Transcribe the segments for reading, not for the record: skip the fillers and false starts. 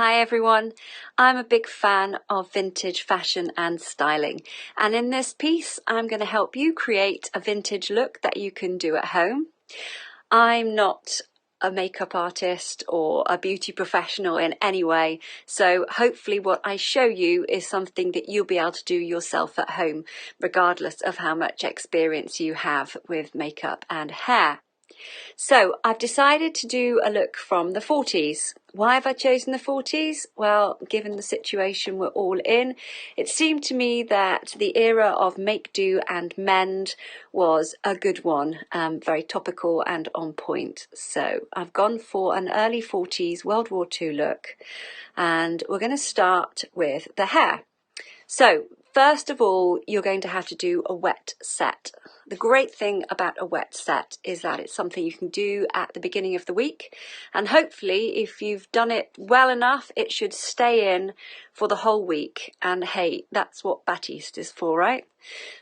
Hi everyone, I'm a big fan of vintage fashion and styling, and in this piece I'm going to help you create a vintage look that you can do at home. I'm not a makeup artist or a beauty professional in any way, so hopefully what I show you is something that you'll be able to do yourself at home, regardless of how much experience you have with makeup and hair. So I've decided to do a look from the 40s. Why have I chosen the 40s? Well, given the situation we're all in, it seemed to me that the era of make, do and mend was a good one, very topical and on point. So I've gone for an early 40s World War II look, and we're going to start with the hair. So first of all, you're going to have to do a wet set. The great thing about a wet set is that it's something you can do at the beginning of the week, and hopefully if you've done it well enough, it should stay in for the whole week. And hey, that's what Batiste is for, right?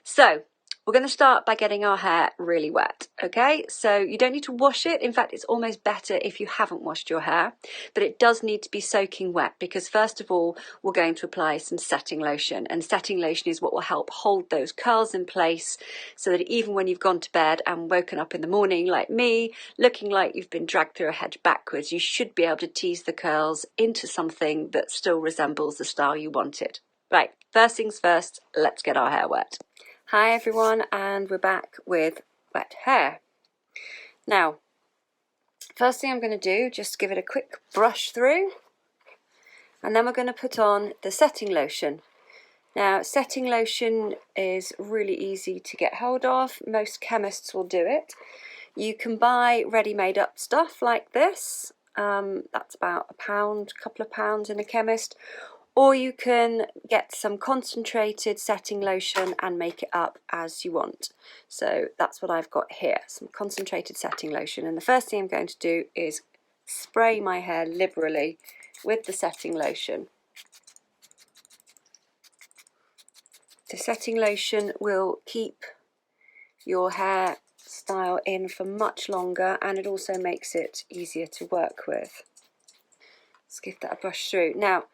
So we're going to start by getting our hair really wet, okay? So you don't need to wash it. In fact, it's almost better if you haven't washed your hair, but it does need to be soaking wet because first of all, we're going to apply some setting lotion, and setting lotion is what will help hold those curls in place so that even when you've gone to bed and woken up in the morning like me, looking like you've been dragged through a hedge backwards, you should be able to tease the curls into something that still resembles the style you wanted. Right, first things first, let's get our hair wet. Hi everyone, and we're back with wet hair. Now, first thing I'm going to do, just give it a quick brush through, and then we're going to put on the setting lotion. Now, setting lotion is really easy to get hold of. Most chemists will do it. You can buy ready-made up stuff like this. That's about a couple of pounds in a chemist. Or you can get some concentrated setting lotion and make it up as you want. So that's what I've got here, some concentrated setting lotion. And the first thing I'm going to do is spray my hair liberally with the setting lotion. The setting lotion will keep your hair style in for much longer, and it also makes it easier to work with. Let's give that a brush through. Now,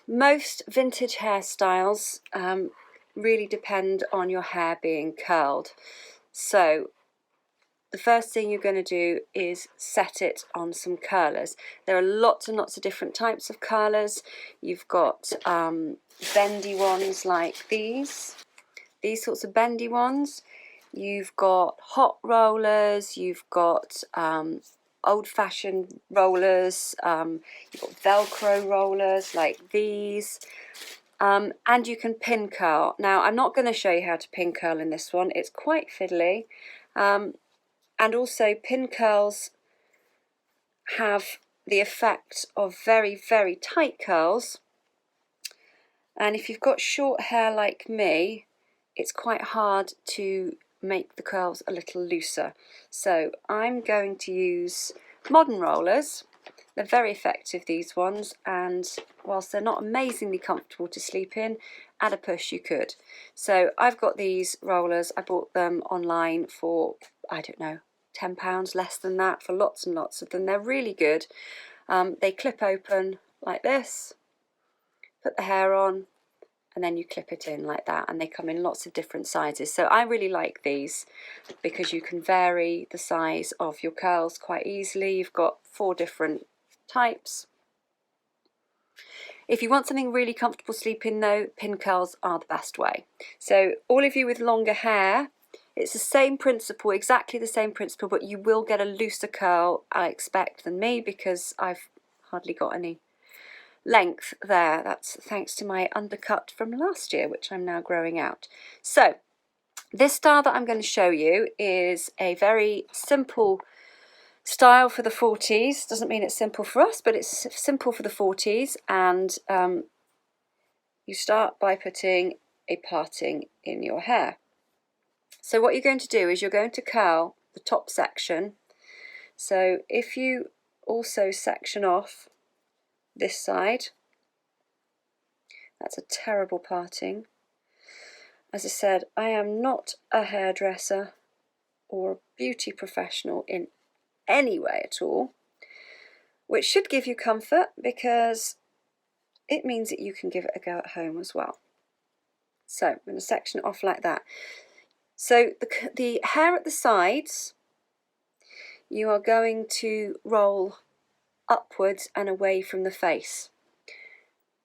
most vintage hairstyles really depend on your hair being curled. So the first thing you're going to do is set it on some curlers. There are lots and lots of different types of curlers. You've got bendy ones like these sorts of bendy ones. You've got hot rollers, you've got old-fashioned rollers, you've got Velcro rollers like these, and you can pin curl. Now, I'm not going to show you how to pin curl in this one, it's quite fiddly, and also pin curls have the effect of very, very tight curls, and if you've got short hair like me, it's quite hard to make the curls a little looser. So I'm going to use modern rollers. They're very effective, these ones, and whilst they're not amazingly comfortable to sleep in, at a push you could. So I've got these rollers. I bought them online for, I don't know, £10, less than that, for lots and lots of them. They're really good. They clip open like this, put the hair on, and then you clip it in like that, and they come in lots of different sizes. So I really like these because you can vary the size of your curls quite easily. You've got 4 different types. If you want something really comfortable sleeping though, pin curls are the best way. So all of you with longer hair, it's the same principle, exactly the same principle, but you will get a looser curl, I expect, than me, because I've hardly got any length there. That's thanks to my undercut from last year, which I'm now growing out. So this style that I'm going to show you is a very simple style for the 40s. Doesn't mean it's simple for us, but it's simple for the 40s, and you start by putting a parting in your hair. So what you're going to do is you're going to curl the top section. So if you also section off this side, that's a terrible parting. As I said, I am not a hairdresser or a beauty professional in any way at all. which should give you comfort because it means that you can give it a go at home as well. So I'm going to section it off like that. So the hair at the sides, you are going to roll upwards and away from the face,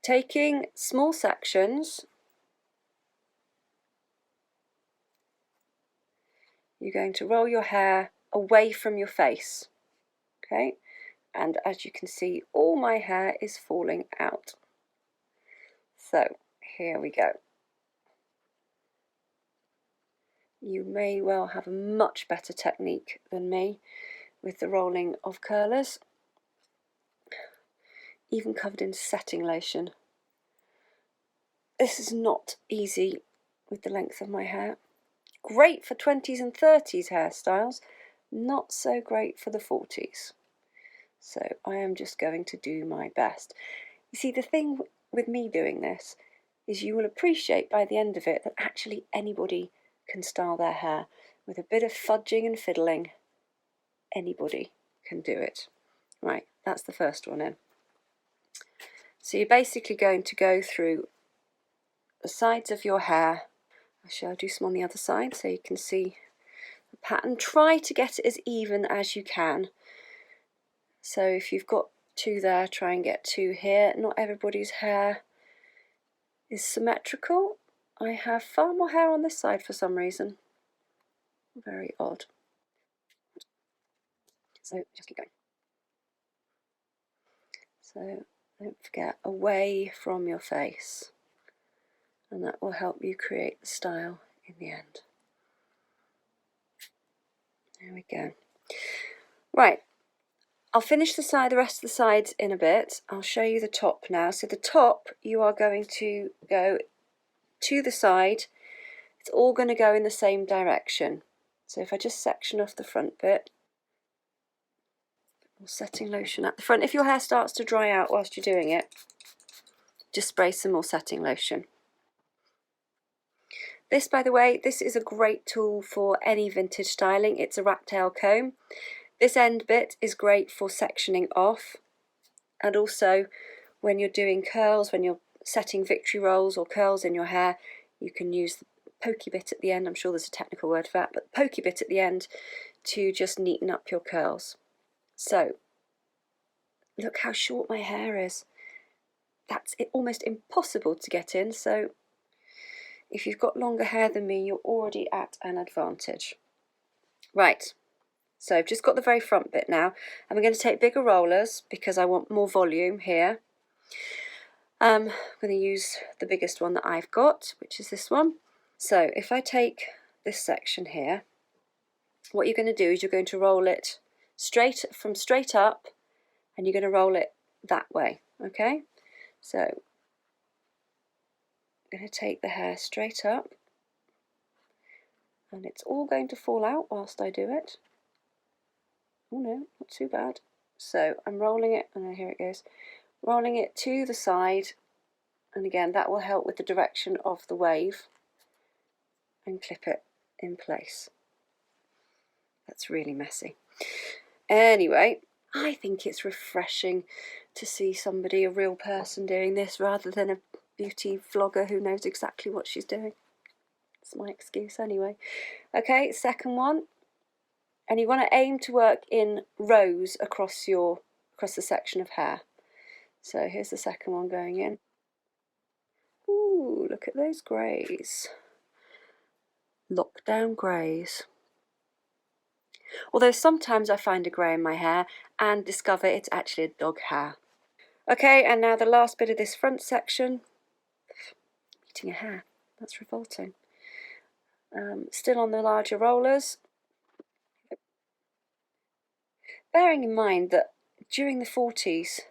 taking small sections. You're going to roll your hair away from your face, okay? And as you can see, all my hair is falling out. So here we go. You may well have a much better technique than me with the rolling of curlers, even covered in setting lotion. This is not easy with the length of my hair. Great for 20s and 30s hairstyles, not so great for the 40s. So I am just going to do my best. You see, the thing with me doing this is you will appreciate by the end of it that actually anybody can style their hair. With a bit of fudging and fiddling, anybody can do it. Right, that's the first one in. So you're basically going to go through the sides of your hair. Actually, I'll do some on the other side so you can see the pattern. Try to get it as even as you can. So if you've got two there, try and get two here. Not everybody's hair is symmetrical. I have far more hair on this side for some reason. Very odd. So just keep going. So don't forget, away from your face. And that will help you create the style in the end. There we go. Right, I'll finish the rest of the sides in a bit. I'll show you the top now. So the top, you are going to go to the side. It's all going to go in the same direction. So if I just section off the front bit, setting lotion at the front. If your hair starts to dry out whilst you're doing it, just spray some more setting lotion. This, by the way, this is a great tool for any vintage styling. It's a rat tail comb. This end bit is great for sectioning off, and also when you're doing curls, when you're setting victory rolls or curls in your hair, you can use the pokey bit at the end. I'm sure there's a technical word for that, but the pokey bit at the end to just neaten up your curls. So look how short my hair is. That's almost impossible to get in, so if you've got longer hair than me, you're already at an advantage. Right, so I've just got the very front bit now. I'm going to take bigger rollers because I want more volume here. I'm going to use the biggest one that I've got, which is this one. So if I take this section here, what you're going to do is you're going to roll it straight up, and you're going to roll it that way, okay? So I'm going to take the hair straight up, and it's all going to fall out whilst I do it. Oh no, not too bad. So I'm rolling it, and here it goes, rolling it to the side, and again that will help with the direction of the wave, and clip it in place. That's really messy. Anyway, I think it's refreshing to see somebody, a real person, doing this rather than a beauty vlogger who knows exactly what she's doing. That's my excuse anyway. Okay, second one. And you want to aim to work in rows across the section of hair. So here's the second one going in. Ooh, look at those greys. Lockdown greys. Although sometimes I find a grey in my hair and discover it's actually a dog hair. Okay, and now the last bit of this front section. Eating a hair, that's revolting. Still on the larger rollers. Bearing in mind that during the 40s,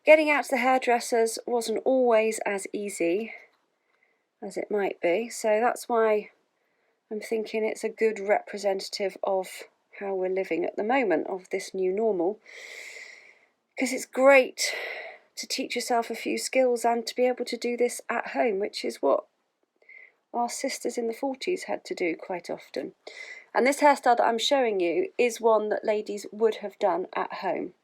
getting out to the hairdressers wasn't always as easy as it might be. So that's why I'm thinking it's a good representative of how we're living at the moment, of this new normal. Because it's great to teach yourself a few skills and to be able to do this at home, which is what our sisters in the 40s had to do quite often. And this hairstyle that I'm showing you is one that ladies would have done at home.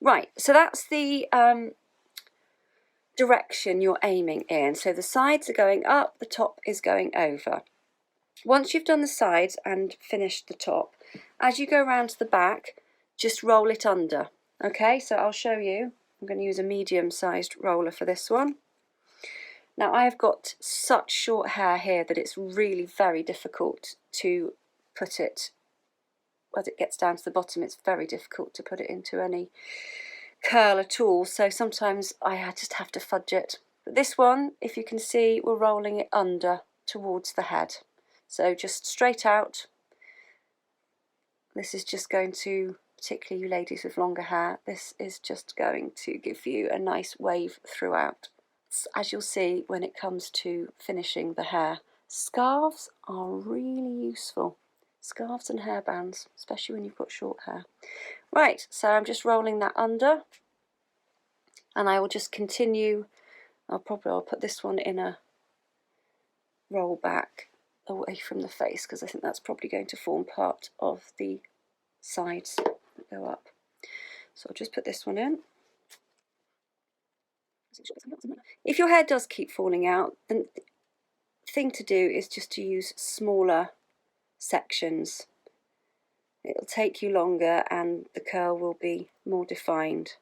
Right, so that's the direction you're aiming in. So the sides are going up, the top is going over. Once you've done the sides and finished the top, as you go around to the back, just roll it under. Okay, so I'll show you. I'm going to use a medium-sized roller for this one. Now I've got such short hair here that it's really very difficult to put it, as it gets down to the bottom, it's very difficult to put it into any curl at all, so sometimes I just have to fudge it. But this one, if you can see, we're rolling it under towards the head. So just straight out. This is just going to, particularly you ladies with longer hair, this is just going to give you a nice wave throughout. As you'll see when it comes to finishing the hair, scarves are really useful. Scarves and hairbands, especially when you've got short hair. Right, so I'm just rolling that under, and I will just continue. I'll put this one in a roll back away from the face, because I think that's probably going to form part of the sides that go up. So I'll just put this one in. If your hair does keep falling out, then the thing to do is just to use smaller sections. It'll take you longer and the curl will be more defined,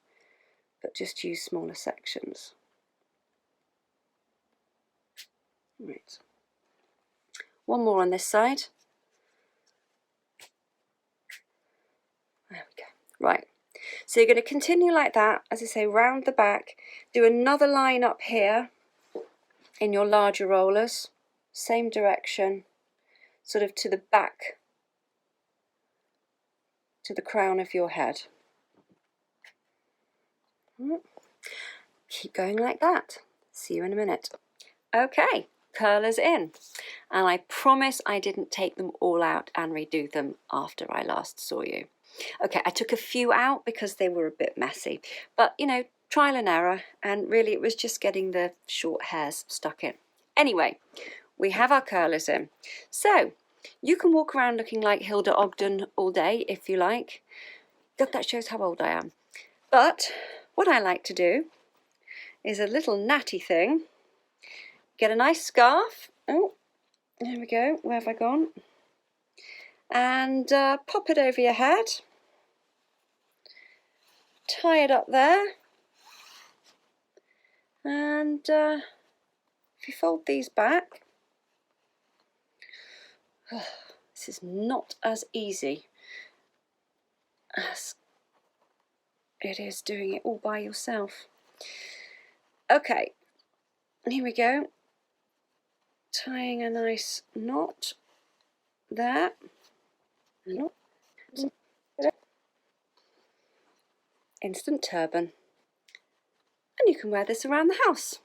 but just use smaller sections. Right. One more on this side. There we go. Right. So you're going to continue like that, as I say, round the back. Do another line up here in your larger rollers. Same direction, sort of to the back, to the crown of your head. Keep going like that. See you in a minute. Okay, curlers in. And I promise I didn't take them all out and redo them after I last saw you. Okay, I took a few out because they were a bit messy, but you know, trial and error, and really it was just getting the short hairs stuck in. Anyway, we have our curlers in. So you can walk around looking like Hilda Ogden all day if you like. That shows how old I am. But what I like to do is a little natty thing. Get a nice scarf. Oh, there we go. Where have I gone? And pop it over your head. Tie it up there. And if you fold these back, this is not as easy as it is doing it all by yourself. Okay, here we go. Tying a nice knot there. Instant turban. And you can wear this around the house.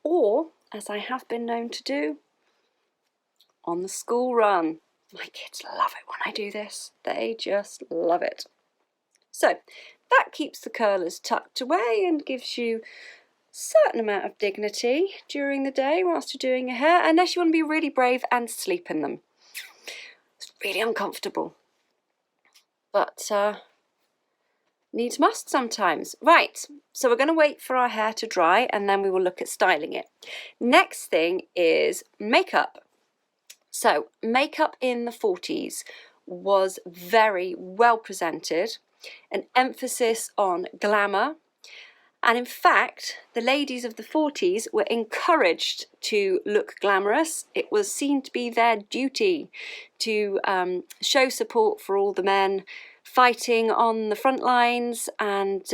Or, as I have been known to do, on the school run. My kids love it when I do this. They just love it. So that keeps the curlers tucked away and gives you a certain amount of dignity during the day whilst you're doing your hair, unless you want to be really brave and sleep in them. It's really uncomfortable. But needs must sometimes. Right, so we're going to wait for our hair to dry and then we will look at styling it. Next thing is makeup. So makeup in the 40s was very well presented, an emphasis on glamour, and in fact the ladies of the 40s were encouraged to look glamorous. It was seen to be their duty to show support for all the men fighting on the front lines, and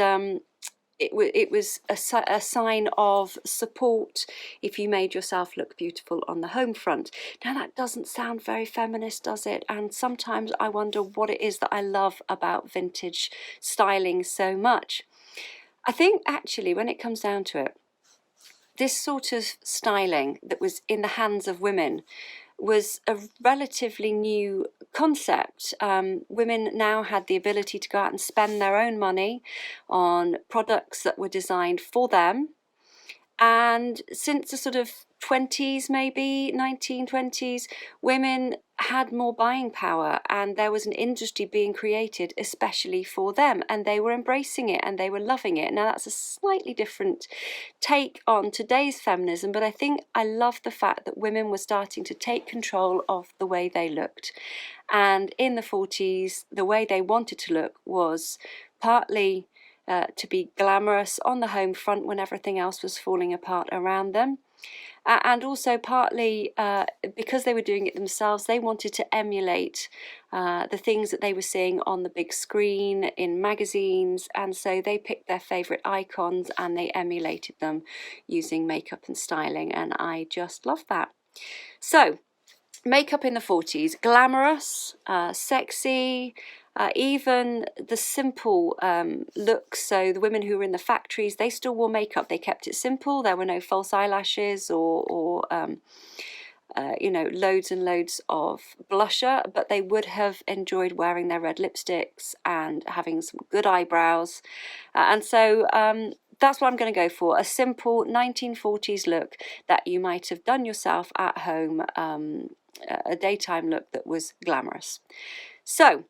it was a sign of support if you made yourself look beautiful on the home front. Now that doesn't sound very feminist, does it? And sometimes I wonder what it is that I love about vintage styling so much. I think actually when it comes down to it, this sort of styling that was in the hands of women was a relatively new concept. Women now had the ability to go out and spend their own money on products that were designed for them, And since the sort of 20s, maybe 1920s, women had more buying power, and there was an industry being created especially for them, and they were embracing it and they were loving it. Now that's a slightly different take on today's feminism, but I think I love the fact that women were starting to take control of the way they looked. And in the 40s, the way they wanted to look was partly to be glamorous on the home front when everything else was falling apart around them. And also partly because they were doing it themselves, they wanted to emulate the things that they were seeing on the big screen in magazines, and so they picked their favourite icons and they emulated them using makeup and styling, and I just love that. So makeup in the 40s, glamorous, sexy, even the simple looks. So the women who were in the factories, they still wore makeup. They kept it simple. There were no false eyelashes or you know, loads and loads of blusher, but they would have enjoyed wearing their red lipsticks and having some good eyebrows. And so that's what I'm going to go for, a simple 1940s look that you might have done yourself at home, a daytime look that was glamorous. So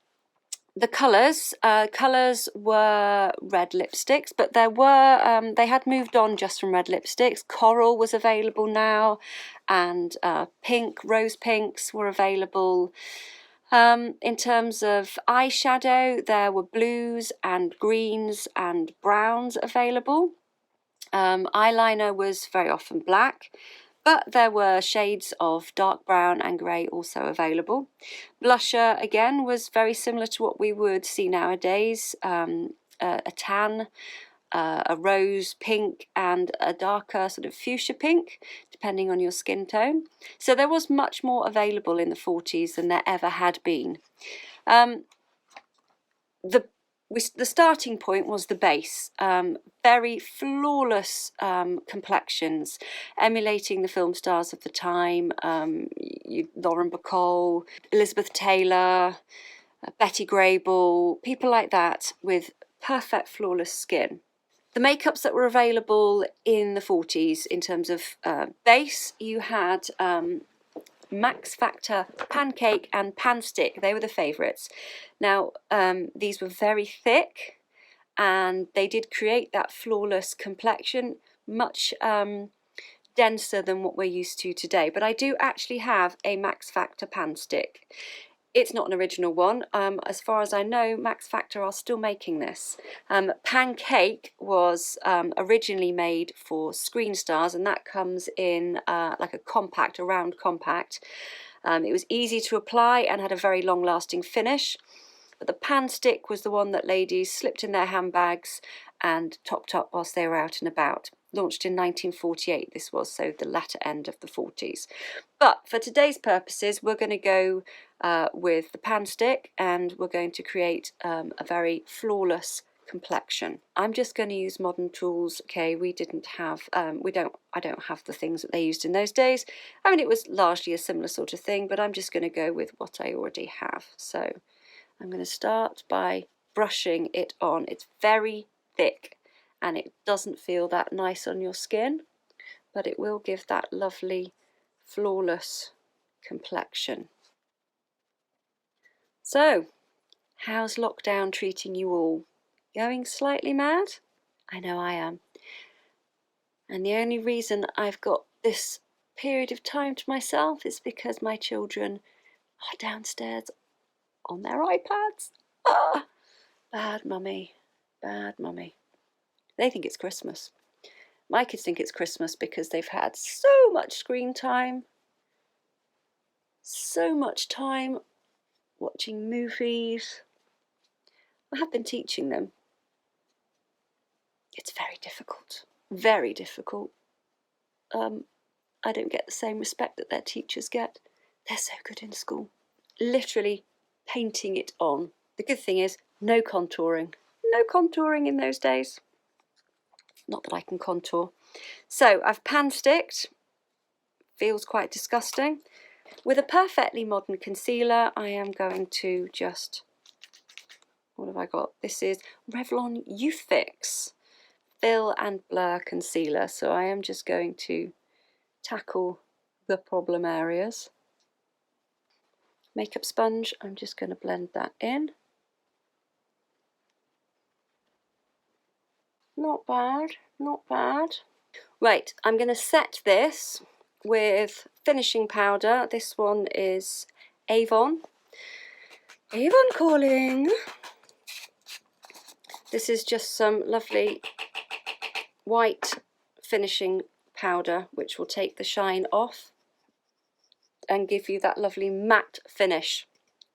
the colours were red lipsticks, but there were they had moved on just from red lipsticks. Coral was available now, and pink, rose pinks were available. In terms of eyeshadow, there were blues and greens and browns available. Eyeliner was very often black, but there were shades of dark brown and grey also available. Blusher, again, was very similar to what we would see nowadays, a tan, a rose pink and a darker sort of fuchsia pink, depending on your skin tone. So there was much more available in the 40s than there ever had been. The starting point was the base, very flawless complexions, emulating the film stars of the time, Lauren Bacall, Elizabeth Taylor, Betty Grable, people like that with perfect flawless skin. The makeups that were available in the 40s in terms of base, you had Max Factor Pancake and Pan Stick. They were the favourites. Now, these were very thick, and they did create that flawless complexion, much denser than what we're used to today. But I do actually have a Max Factor Pan Stick. It's not an original one. As far as I know, Max Factor are still making this. Pancake was originally made for screen stars, and that comes in like a compact, a round compact. It was easy to apply and had a very long-lasting finish. But the Pan Stick was the one that ladies slipped in their handbags and topped up whilst they were out and about. Launched in 1948, this was, so the latter end of the 40s. But for today's purposes, we're going to go with the Pan Stick, and we're going to create a very flawless complexion. I'm just going to use modern tools. Okay, we didn't have, I don't have the things that they used in those days. I mean, it was largely a similar sort of thing, but I'm just going to go with what I already have. So I'm going to start by brushing it on. It's very thick and it doesn't feel that nice on your skin, but it will give that lovely flawless complexion. So, how's lockdown treating you all? Going slightly mad? I know I am. And the only reason I've got this period of time to myself is because my children are downstairs on their iPads. Ah, bad mummy, bad mummy. They think it's Christmas. My kids think it's Christmas because they've had so much screen time, so much time watching movies. I have been teaching them. It's very difficult, very difficult. I don't get the same respect that their teachers get. They're so good in school. Literally painting it on. The good thing is, no contouring. No contouring in those days. Not that I can contour. So I've pan sticked. Feels quite disgusting. With a perfectly modern concealer, I am going to just, what have I got? This is Revlon Youth Fix. fill and blur concealer, so I am just going to tackle the problem areas. Makeup sponge, I'm just going to blend that in. Not bad, not bad. Right, I'm going to set this with finishing powder. This one is Avon. Avon calling. This is just some lovely white finishing powder which will take the shine off and give you that lovely matte finish.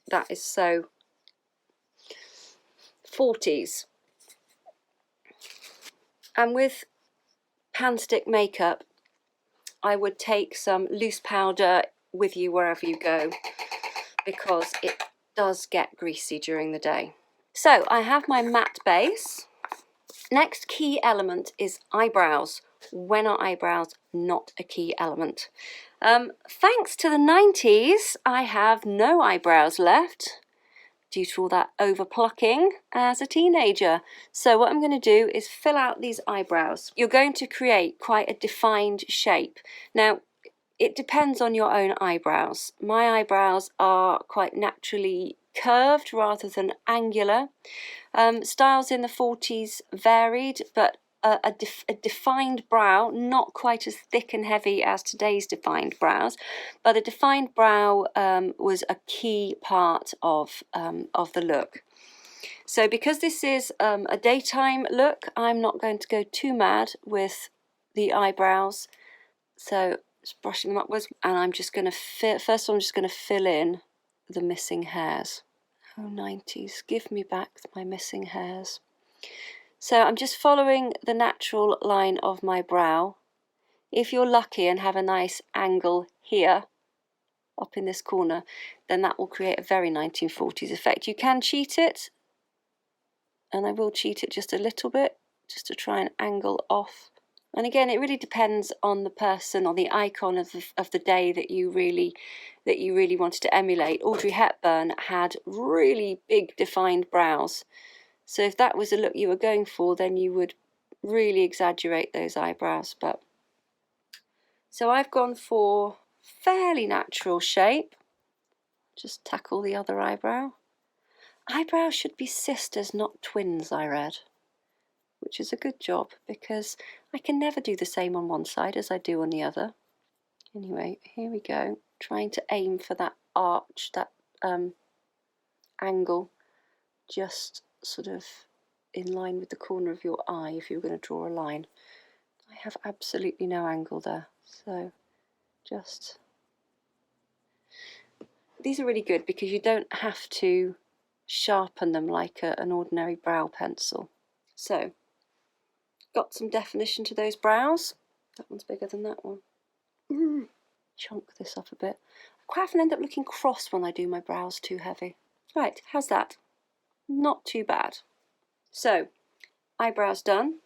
That is so 40s. And with pan stick makeup, I would take some loose powder with you wherever you go, because it does get greasy during the day. So I have my matte base. Next key element is eyebrows. When are eyebrows not a key element? Thanks to the 90s, I have no eyebrows left due to all that over plucking as a teenager. So what I'm going to do is fill out these eyebrows. You're going to create quite a defined shape. Now, it depends on your own eyebrows. My eyebrows are quite naturally curved rather than angular. Styles in the 40s varied, but a defined brow, not quite as thick and heavy as today's defined brows, but a defined brow was a key part of the look. So because this is a daytime look, I'm not going to go too mad with the eyebrows. So just brushing them upwards, and I'm just going to first I'm just going to fill in the missing hairs. Oh, 90s, give me back my missing hairs. So I'm just following the natural line of my brow. If you're lucky and have a nice angle here, up in this corner, then that will create a very 1940s effect. You can cheat it, and I will cheat it just a little bit, just to try and angle off. And again, it really depends on the person or the icon of the day that you really wanted to emulate. Audrey Hepburn had really big defined brows. So if that was a look you were going for, then you would really exaggerate those eyebrows. But so I've gone for fairly natural shape. Just tackle the other eyebrow. Eyebrows should be sisters, not twins, I read, which is a good job because I can never do the same on one side as I do on the other. Anyway, here we go, trying to aim for that arch, that angle, just sort of in line with the corner of your eye if you were going to draw a line. I have absolutely no angle there, so just... These are really good because you don't have to sharpen them like an ordinary brow pencil. So, got some definition to those brows. That one's bigger than that one. Chunk this up a bit. I quite often end up looking cross when I do my brows too heavy. Right, how's that? Not too bad. So, eyebrows done.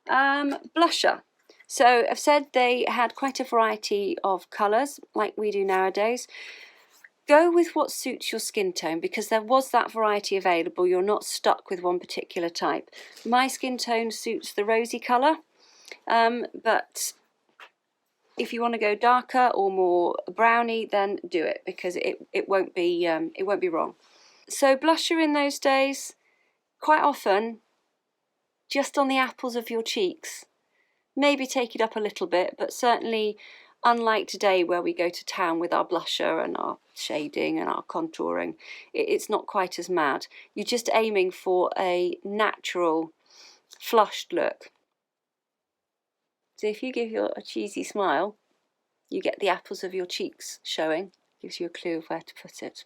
Blusher. So I've said they had quite a variety of colours, like we do nowadays. Go with what suits your skin tone, because there was that variety available. You're not stuck with one particular type. My skin tone suits the rosy colour, but if you want to go darker or more browny, then do it, because it won't be wrong. So blusher in those days, quite often, just on the apples of your cheeks. Maybe take it up a little bit, but certainly, unlike today where we go to town with our blusher and our shading and our contouring, it's not quite as mad. You're just aiming for a natural, flushed look. So if you give a cheesy smile, you get the apples of your cheeks showing. Gives you a clue of where to put it.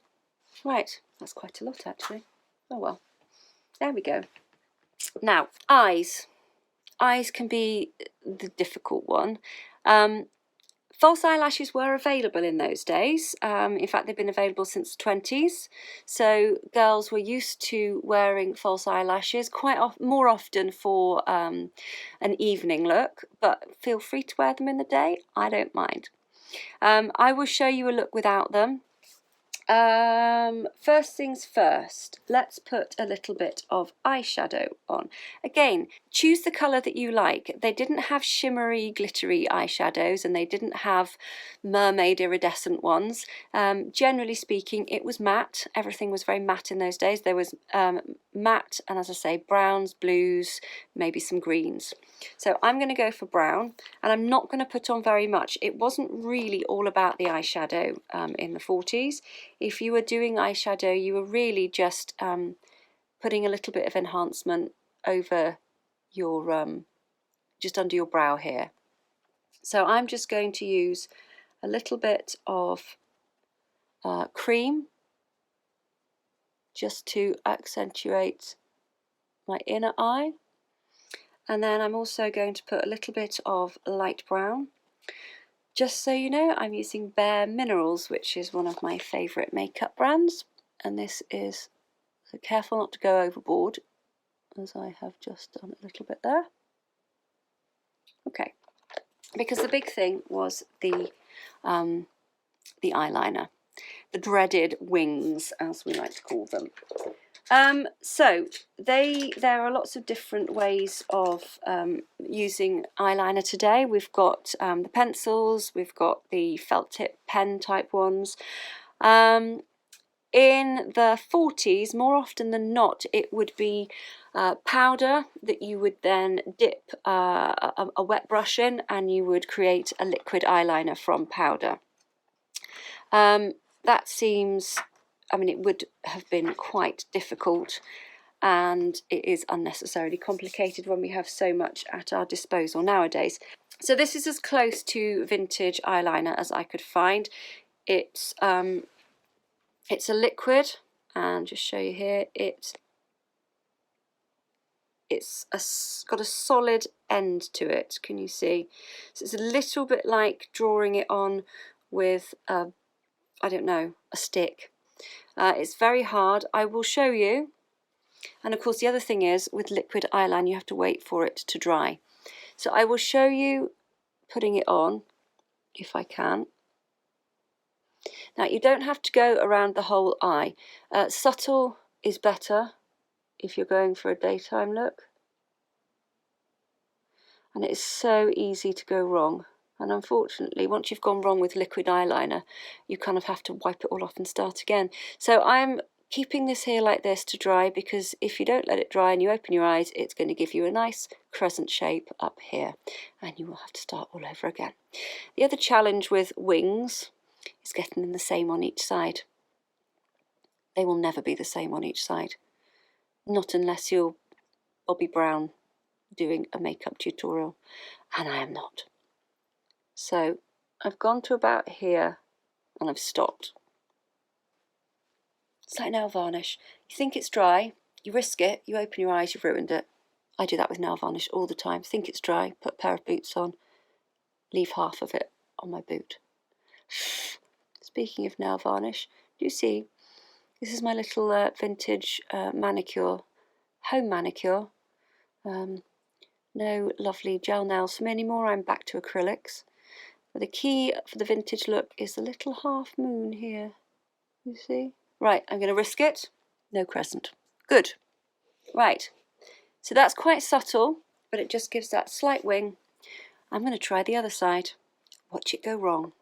Right, that's quite a lot actually. Oh well, there we go. Now, eyes. Eyes can be the difficult one. False eyelashes were available in those days. In fact, they've been available since the 20s. So girls were used to wearing false eyelashes more often for an evening look, but feel free to wear them in the day. I don't mind. I will show you a look without them. First things first, let's put a little bit of eyeshadow on. Again, choose the colour that you like. They didn't have shimmery, glittery eyeshadows, and they didn't have mermaid iridescent ones. Generally speaking, it was matte. Everything was very matte in those days. There was matte, and as I say, browns, blues, maybe some greens. So I'm going to go for brown, and I'm not going to put on very much. It wasn't really all about the eyeshadow in the 40s. If you were doing eyeshadow, you were really just putting a little bit of enhancement over your, just under your brow here. So I'm just going to use a little bit of cream just to accentuate my inner eye. And then I'm also going to put a little bit of light brown. Just so you know, I'm using Bare Minerals, which is one of my favourite makeup brands. And this is, so careful not to go overboard, as I have just done a little bit there. Okay, because the big thing was the eyeliner, the dreaded wings, as we like to call them. So there are lots of different ways of using eyeliner today. We've got the pencils, we've got the felt tip pen type ones. In the 40s, more often than not, it would be powder that you would then dip a wet brush in, and you would create a liquid eyeliner from powder. That seems, I mean, it would have been quite difficult, and it is unnecessarily complicated when we have so much at our disposal nowadays. So this is as close to vintage eyeliner as I could find. It's a liquid, and just show you here, it's got a solid end to it. Can you see? So it's a little bit like drawing it on with I don't know, a stick. It's very hard. I will show you. And of course the other thing is, with liquid eyeliner you have to wait for it to dry. So I will show you putting it on, if I can. Now you don't have to go around the whole eye. Subtle is better if you're going for a daytime look. And it is so easy to go wrong. And unfortunately, once you've gone wrong with liquid eyeliner, you kind of have to wipe it all off and start again. So I'm keeping this here like this to dry, because if you don't let it dry and you open your eyes, it's going to give you a nice crescent shape up here, and you will have to start all over again. The other challenge with wings is getting them the same on each side. They will never be the same on each side, not unless you're Bobby Brown doing a makeup tutorial, and I am not. So I've gone to about here and I've stopped. It's like nail varnish. You think it's dry, you risk it, you open your eyes, you've ruined it. I do that with nail varnish all the time. Think it's dry, put a pair of boots on, leave half of it on my boot. Speaking of nail varnish, do you see? This is my little vintage manicure, home manicure. No lovely gel nails for me anymore. I'm back to acrylics. But the key for the vintage look is the little half moon here. You see? Right, I'm going to risk it. No crescent. Good. Right. So that's quite subtle, but it just gives that slight wing. I'm going to try the other side. Watch it go wrong.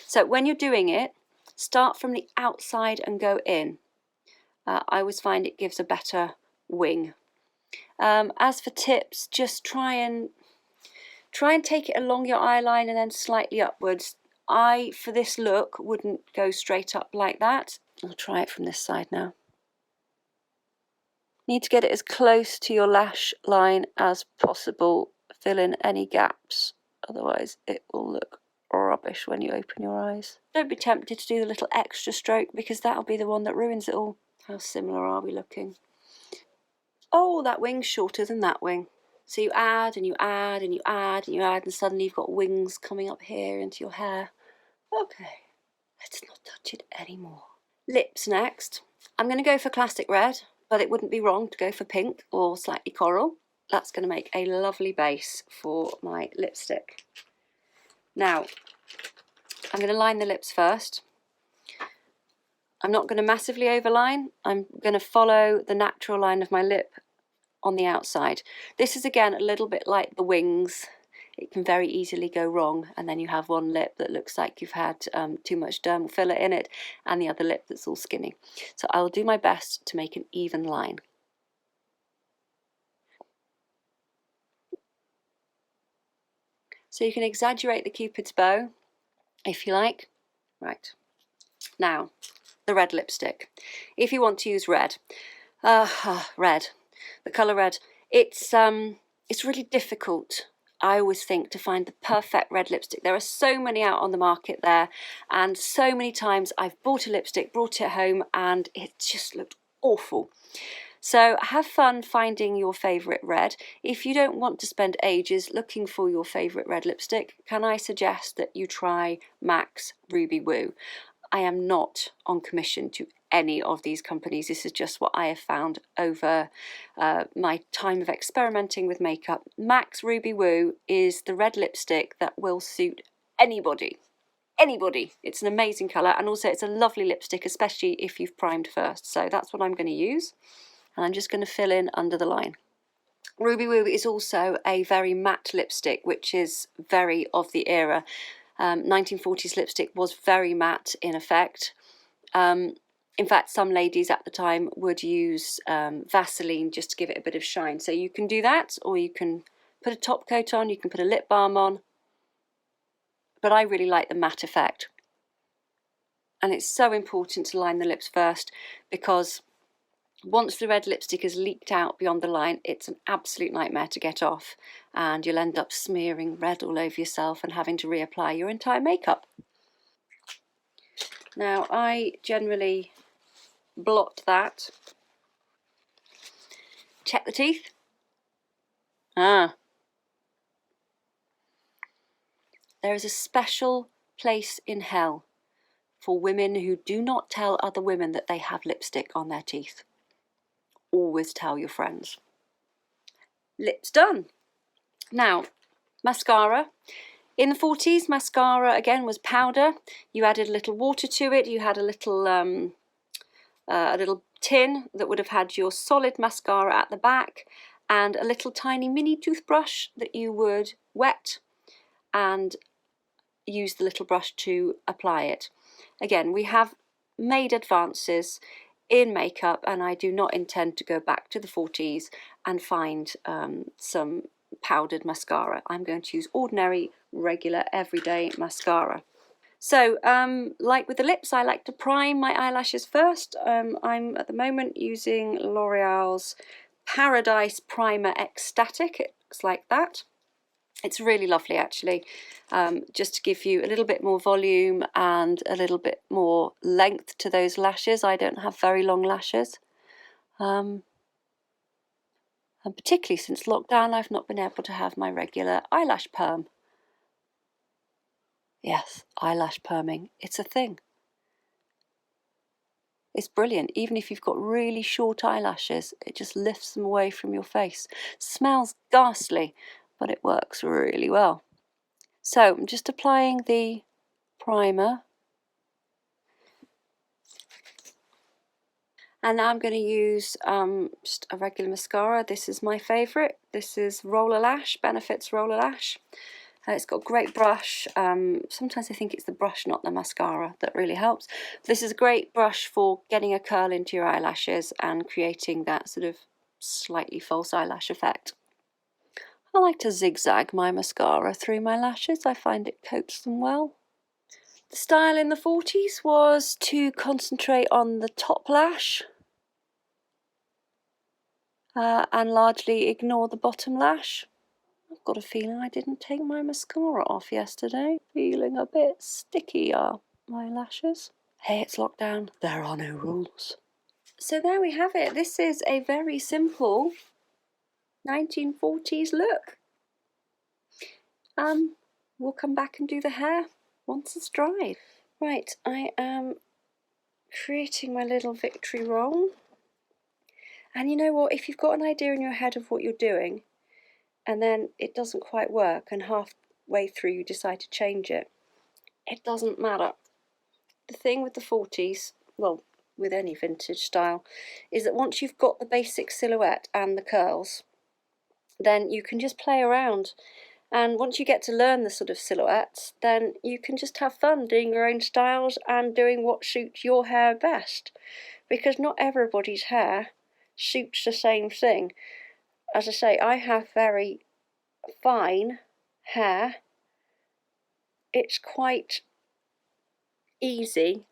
So when you're doing it, start from the outside and go in. I always find it gives a better wing. As for tips, just try and take it along your eyeline and then slightly upwards. I, for this look, wouldn't go straight up like that. I'll try it from this side now. Need to get it as close to your lash line as possible. Fill in any gaps, otherwise it will look rubbish when you open your eyes. Don't be tempted to do the little extra stroke, because that'll be the one that ruins it all. How similar are we looking? Oh, that wing's shorter than that wing. So you add and you add and you add and you add, and suddenly you've got wings coming up here into your hair. Okay, let's not touch it anymore. Lips next. I'm going to go for classic red, but it wouldn't be wrong to go for pink or slightly coral. That's going to make a lovely base for my lipstick. Now, I'm going to line the lips first. I'm not going to massively overline. I'm going to follow the natural line of my lip on the outside. This is again a little bit like the wings. It can very easily go wrong, and then you have one lip that looks like you've had too much dermal filler in it, and the other lip that's all skinny. So I'll do my best to make an even line. So you can exaggerate the Cupid's bow if you like. Right, now the red lipstick. If you want to use red, red, the colour red, it's really difficult, I always think, to find the perfect red lipstick. There are so many out on the market there, and so many times I've bought a lipstick, brought it home, and it just looked awful. So have fun finding your favourite red. If you don't want to spend ages looking for your favourite red lipstick, can I suggest that you try MAC's Ruby Woo? I am not on commission to any of these companies. This is just what I have found over my time of experimenting with makeup. MAC's Ruby Woo is the red lipstick that will suit anybody. Anybody. It's an amazing colour, and also it's a lovely lipstick, especially if you've primed first. So that's what I'm going to use. And I'm just going to fill in under the line. Ruby Woo is also a very matte lipstick, which is very of the era. 1940s lipstick was very matte in effect. In fact, some ladies at the time would use Vaseline just to give it a bit of shine. So you can do that, or you can put a top coat on, you can put a lip balm on. But I really like the matte effect. And it's so important to line the lips first, because once the red lipstick has leaked out beyond the line, it's an absolute nightmare to get off, and you'll end up smearing red all over yourself and having to reapply your entire makeup. Now, I generally blot that. Check the teeth. There is a special place in hell for women who do not tell other women that they have lipstick on their teeth. Always tell your friends. Lips done. Now, mascara. In the 40s, mascara again was powder. You added a little water to it. You had a little tin that would have had your solid mascara at the back, and a little tiny mini toothbrush that you would wet and use the little brush to apply it. Again, we have made advances in makeup, and I do not intend to go back to the 40s and find some powdered mascara. I'm going to use ordinary, regular, everyday mascara. So, like with the lips, I like to prime my eyelashes first. I'm at the moment using L'Oreal's Paradise Primer Ecstatic. It's like that. It's really lovely, actually, just to give you a little bit more volume and a little bit more length to those lashes. I don't have very long lashes. And particularly since lockdown, I've not been able to have my regular eyelash perm. Yes, eyelash perming. It's a thing. It's brilliant. Even if you've got really short eyelashes, it just lifts them away from your face. Smells ghastly, but it works really well. So I'm just applying the primer. And now I'm going to use just a regular mascara. This is my favourite. This is Roller Lash, Benefit's Roller Lash. It's got a great brush. Sometimes I think it's the brush, not the mascara, that really helps. This is a great brush for getting a curl into your eyelashes and creating that sort of slightly false eyelash effect. I like to zigzag my mascara through my lashes. I find it coats them well. The style in the 40s was to concentrate on the top lash and largely ignore the bottom lash. I've got a feeling I didn't take my mascara off yesterday. Feeling a bit sticky are my lashes. Hey, it's lockdown. There are no rules. So there we have it. This is a very simple 1940s look. We'll come back and do the hair once it's dried. Right, I am creating my little victory roll. And you know what? If you've got an idea in your head of what you're doing, and then it doesn't quite work, and halfway through you decide to change it, it doesn't matter. The thing with the 40s, well, with any vintage style is that once you've got the basic silhouette and the curls, then you can just play around. And once you get to learn the sort of silhouettes, then you can just have fun doing your own styles and doing what suits your hair best. Because not everybody's hair suits the same thing. As I say, I have very fine hair. It's quite easy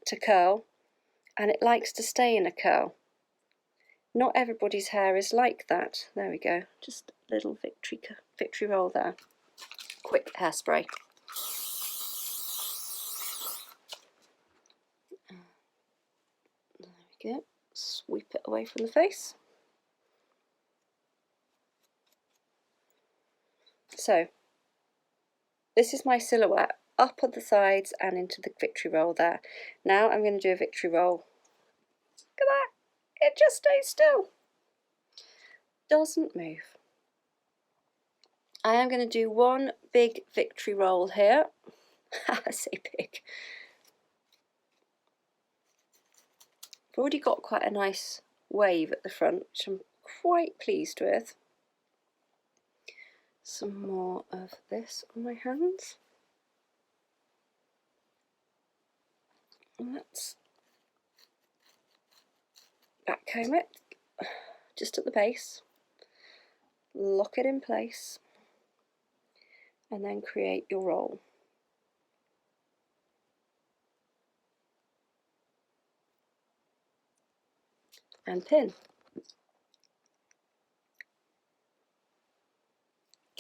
to curl, and it likes to stay in a curl. Not everybody's hair is like that. There we go, just a little victory roll there. Quick hairspray. There we go, sweep it away from the face. So this is my silhouette up at the sides and into the victory roll there. Now I'm going to do a victory roll. Look at that, it just stays still, doesn't move. I am going to do one big victory roll here. I say big. I've already got quite a nice wave at the front, which I'm quite pleased with. Some more of this on my hands. Let's backcomb it just at the base, lock it in place, and then create your roll. And pin.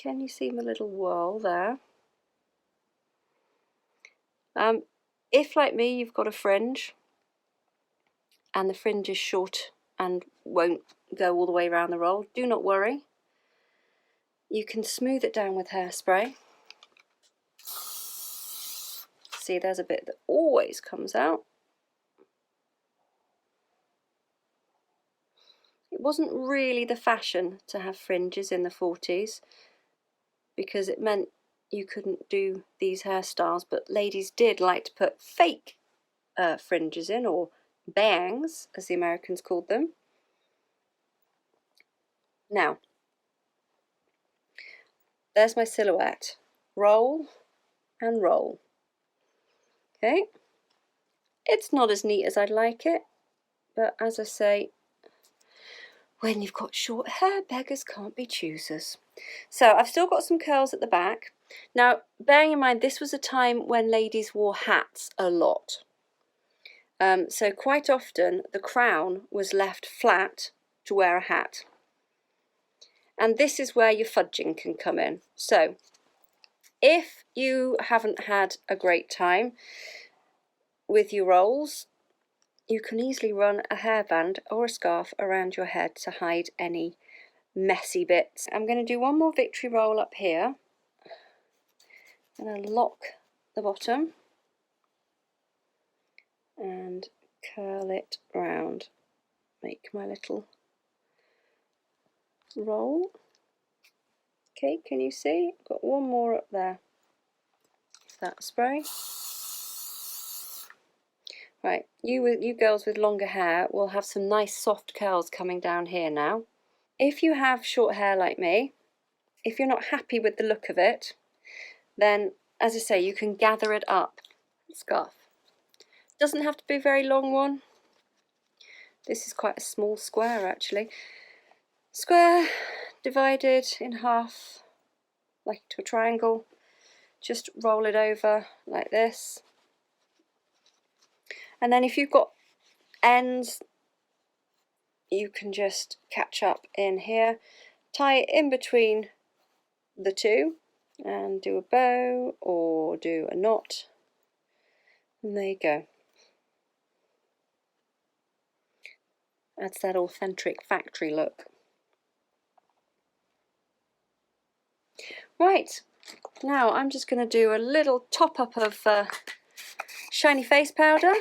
Can you see my little whirl there? If, like me, you've got a fringe and the fringe is short and won't go all the way around the roll, do not worry. You can smooth it down with hairspray. See, there's a bit that always comes out. It wasn't really the fashion to have fringes in the 40s because it meant you couldn't do these hairstyles, but ladies did like to put fake fringes in, or bangs as the Americans called them. Now, there's my silhouette. Roll and roll. Okay, it's not as neat as I'd like it, but as I say, when you've got short hair, beggars can't be choosers. So I've still got some curls at the back. Now, bearing in mind, this was a time when ladies wore hats a lot. So quite often the crown was left flat to wear a hat. And this is where your fudging can come in. So if you haven't had a great time with your rolls, you can easily run a hairband or a scarf around your head to hide any messy bits. I'm going to do one more victory roll up here. I'm going to lock the bottom and curl it round. Make my little roll. Okay, can you see? I've got one more up there. That spray. Right, you girls with longer hair will have some nice soft curls coming down here now. If you have short hair like me, if you're not happy with the look of it, then, as I say, you can gather it up. Scarf. Doesn't have to be a very long one. This is quite a small square, actually. Square divided in half, like to a triangle. Just roll it over like this. And then if you've got ends, you can just catch up in here, tie it in between the two and do a bow or do a knot, and there you go. That's that authentic factory look. Right, now I'm just going to do a little top up of shiny face powder,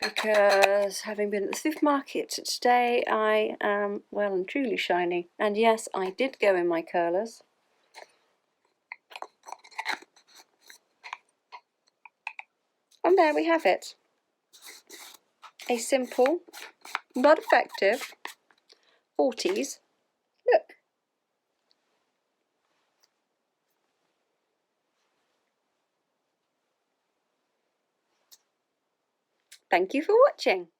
because having been at the supermarket today, I am well and truly shiny. And yes, I did go in my curlers. And there we have it. a simple but effective 40s look. Thank you for watching.